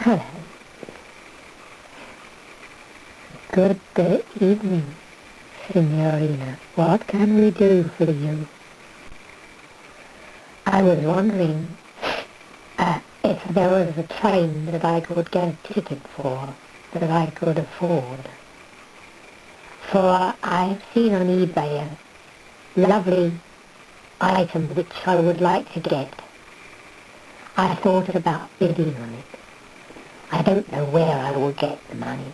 Hello. Good evening, Signorina. What can we do for you? I was wondering if there was a train that I could get a ticket for, that I could afford. For I've seen on eBay a lovely item which I would like to get. I thought about bidding on it. I don't know where I will get the money.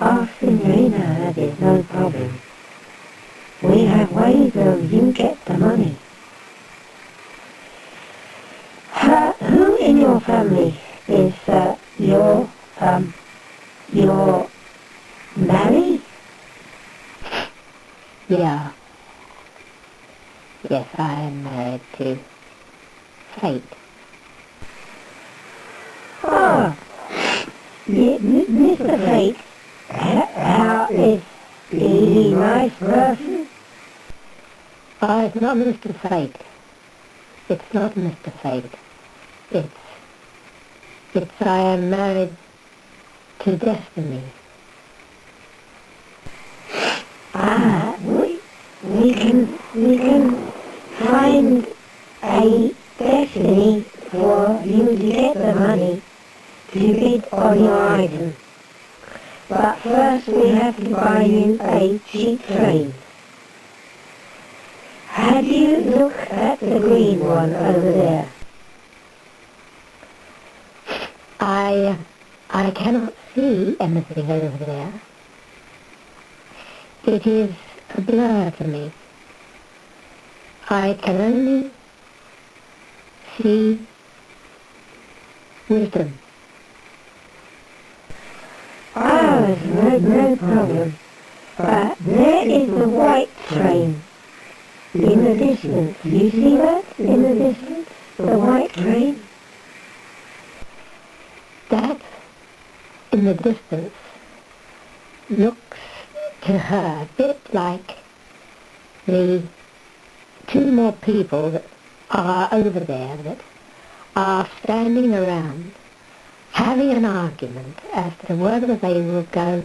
Oh, Signorina, that is no problem. We have ways of you get the money. Who in your family is your married? Yeah. Yes, I am married to Fate. Ah, Mr. Fate, how is he a nice person? It's not Mr. Fate. It's not Mr. Fate. It's I am married to Destiny. We can find a destiny for you to get the money to bid on your item. But first we have to buy you a cheap train. Have you looked at the green one over there? I cannot see anything over there. It is a blur to me. I can only see wisdom. No problem. But there is the white train in the distance. You see that in the distance? The white train? That, in the distance, looks to her a bit like the two more people that are over there that are standing around having an argument as to whether they will go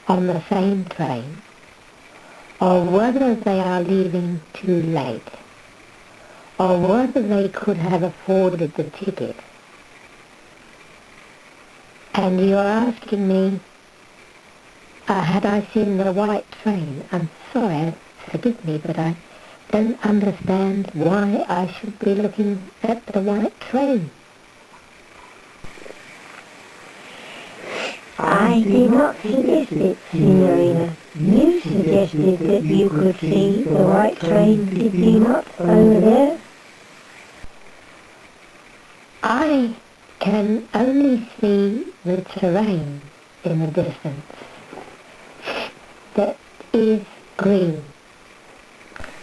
on the same train or whether they are leaving too late or whether they could have afforded the ticket. And you're asking me, had I seen the white train? I'm sorry, forgive me, but I don't understand why I should be looking at the white train. I did not suggest it, Signorina. You suggested that you could see the white train, did you not, over there? I can only see the terrain in the distance that is green.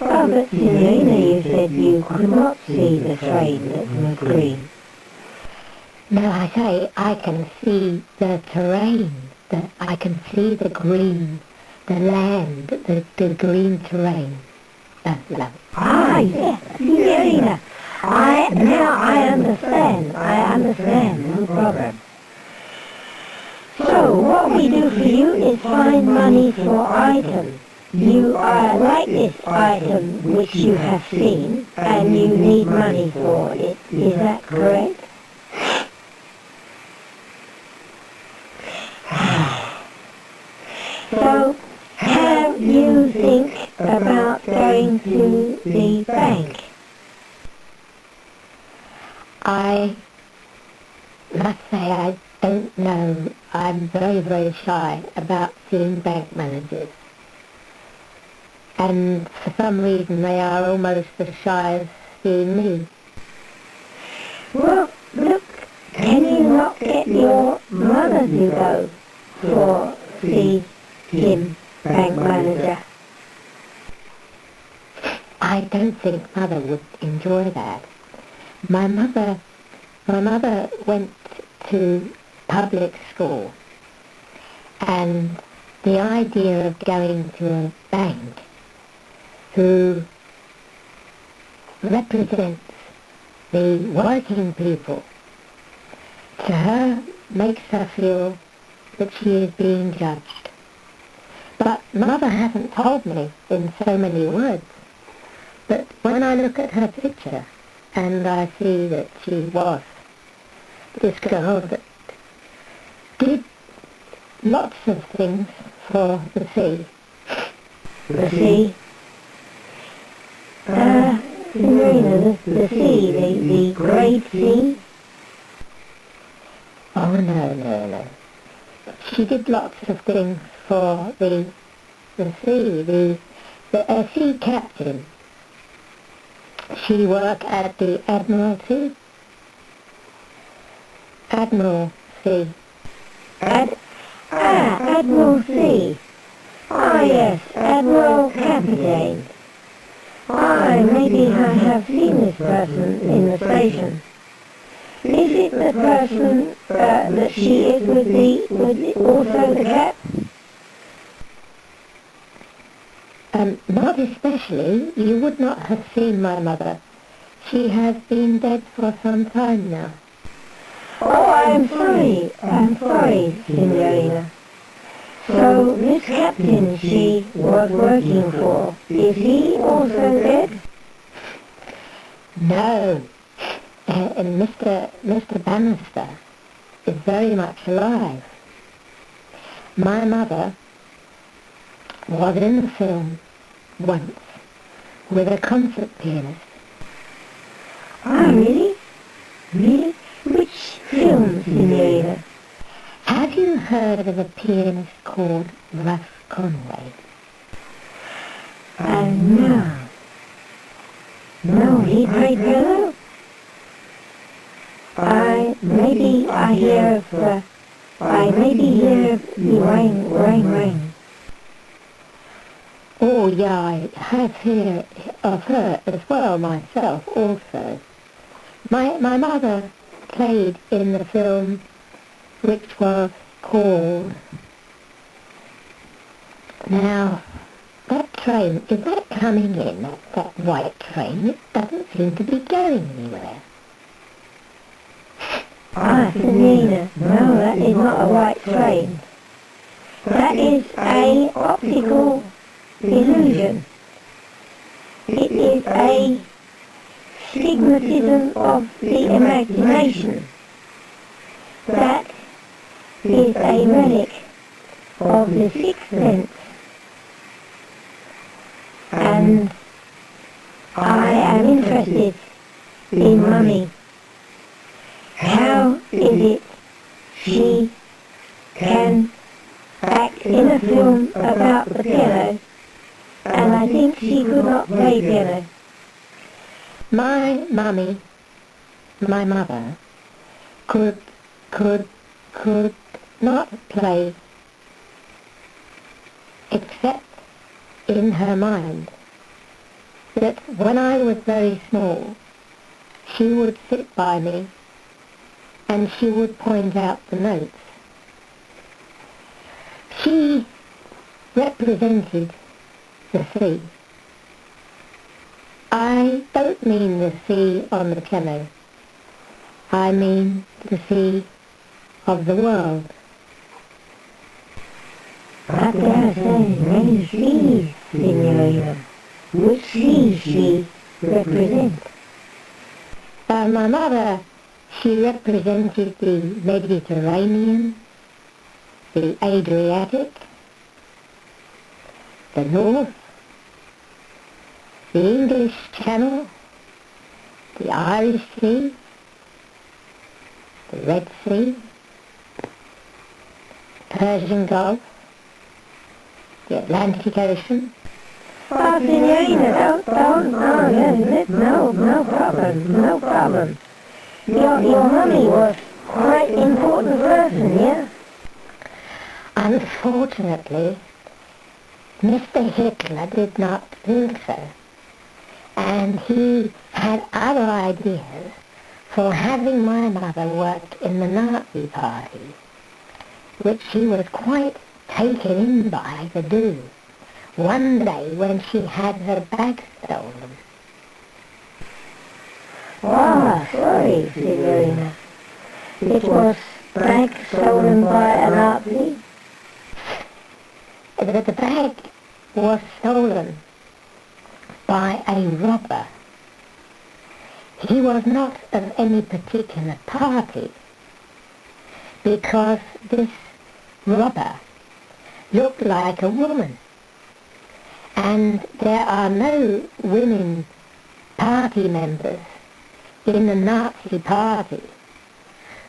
Oh, but Signorina, you said you could not see the train that was green. No, I say I can see the terrain, I can see the green, the land, the green terrain. That's lovely. Yes, Signorina. Now I understand, no problem. So, what we do for you is find money for items. You like this item which you have seen, and you need money for it. Is that correct? So, have you think about going to the bank? I must say I don't know. I'm very, very shy about seeing bank managers. And for some reason they are almost as shy as seeing me. Well, look, can you not get your mother to go for see him, bank manager? I don't think Mother would enjoy that. My mother went to public school, and the idea of going to a bank who represents the working people to her makes her feel that she is being judged. But Mother hasn't told me in so many words. But when I look at her picture and I see that she was this girl that did lots of things for the sea. The sea? Signorina, the sea, the great sea? Oh, no. She did lots of things for the sea, a sea captain. She worked at the Admiralty. Admiralty. Admiralty. Ah, yes, Admiral Captain. Maybe I have seen this person in the station. Is it the person that she is with also the cat? Not especially. You would not have seen my mother. She has been dead for some time now. Oh, I'm sorry, Signorina. So, this captain she was working for, is he also dead? No. And Mr. Bannister is very much alive. My mother was in the film once with a concert pianist. Ah, really? Really? Which film, Signorina? Have you heard of a pianist called Russ Conway? No. No, he played fellow? Maybe I hear of the rain. Oh, yeah, I have heard of her as well myself also. My mother played in the film which was called... Now, that train, is that coming in, that white train? It doesn't seem to be going anywhere. Signorina, no, that is not a white train. That is an optical illusion. It is a stigmatism of the imagination. That is a relic of the sixth sense. And I am interested in Mummy. How is it she can act in a film about the piano, and I think she could not play piano? My mummy, my mother, could not play except in her mind. That when I was very small, she would sit by me and she would point out the notes. She represented the sea. I don't mean the sea on the piano. I mean the sea of the world. But there are so many seas, Signorina. Which sea she represents? My mother, she represented the Mediterranean, the Adriatic, the North, the English Channel, the Irish Sea, the Red Sea, Persian Gulf, the Atlantic Ocean. Oh, Signorina, no problem. Your mummy was quite important person, yeah? Unfortunately, Mr. Hitler did not think so, and he had other ideas for having my mother work in the Nazi Party, which she was quite taken in by to do one day when she had her bag stolen. Ah, sorry, Signorina. It was bag stolen by an art thief? The bag was stolen by a robber. He was not of any particular party, because this robber looked like a woman, and there are no women party members in the Nazi party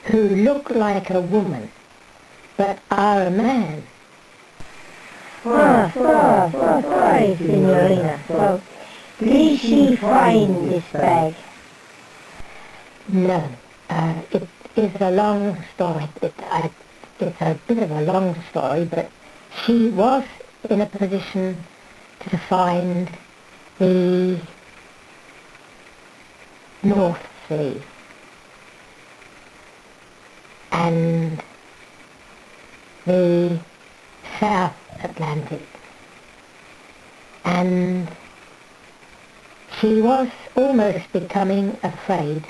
who look like a woman but are a man. Sorry, Signorina. So, did she find this bag? No, it is a long story. It's a bit of a long story, but she was in a position to find the North Sea and the South Atlantic, and she was almost becoming afraid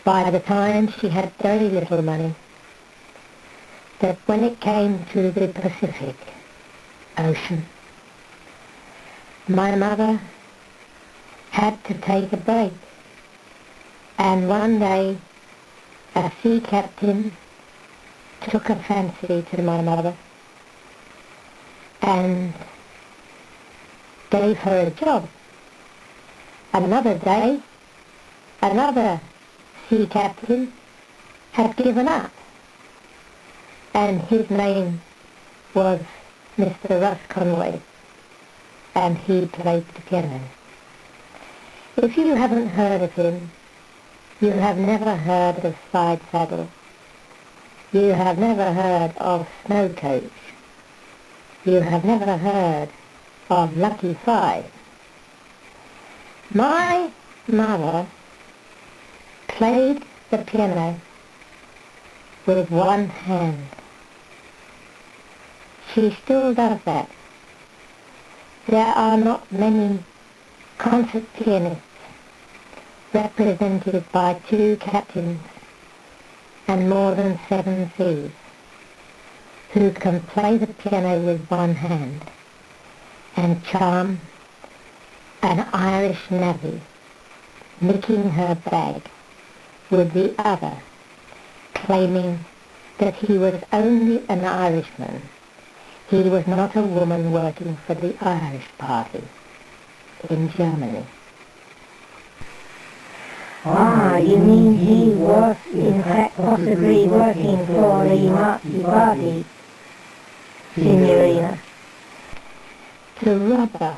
by the time she had very little money that when it came to the Pacific Ocean, my mother had to take a break. And one day a sea captain took a fancy to my mother and gave her a job. Another day, another sea captain had given up, and his name was Mr. Russ Conway, and he played the piano. If you haven't heard of him, you have never heard of Side Saddle. You have never heard of Snow Coach. You have never heard of Lucky Five. My mother played the piano with one hand. She still does that. There are not many concert pianists represented by 2 captains and more than 7 seas who can play the piano with one hand and charm an Irish navvy nicking her bag with the other, claiming that he was only an Irishman. He was not a woman working for the Irish Party in Germany. You mean he was in fact possibly working for the Nazi Party, Signorina? The robber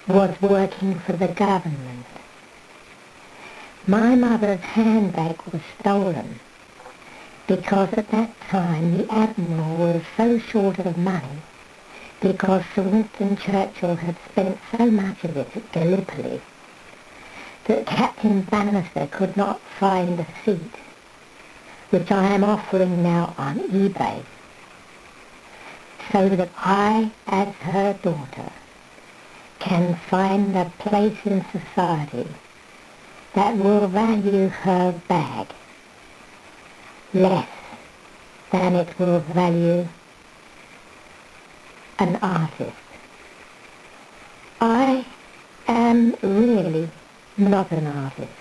was working for the government. My mother's handbag was stolen because at that time the Admiral was so short of money because Sir Winston Churchill had spent so much of it at Gallipoli that Captain Bannister could not find a seat, which I am offering now on eBay, so that I, as her daughter, can find a place in society that will value her bag less than it will value an artist. I am really not an artist.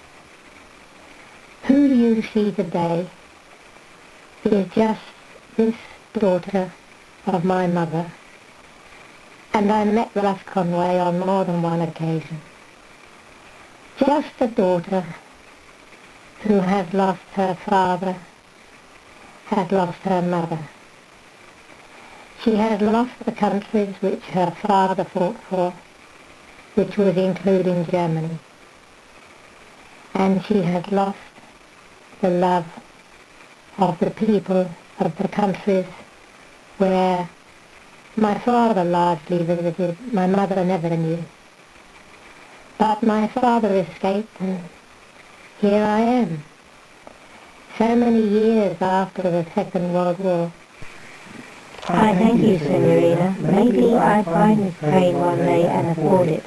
Who you see today is just this daughter of my mother, and I met Russ Conway on more than one occasion. Just a daughter who has lost her father, has lost her mother. She has lost the countries which her father fought for, which was including Germany. And she has lost the love of the people of the countries where my father largely visited. My mother never knew. But my father escaped, and here I am, so many years after the Second World War. I thank you, Signorina. Maybe I'd find this train one day and afford it.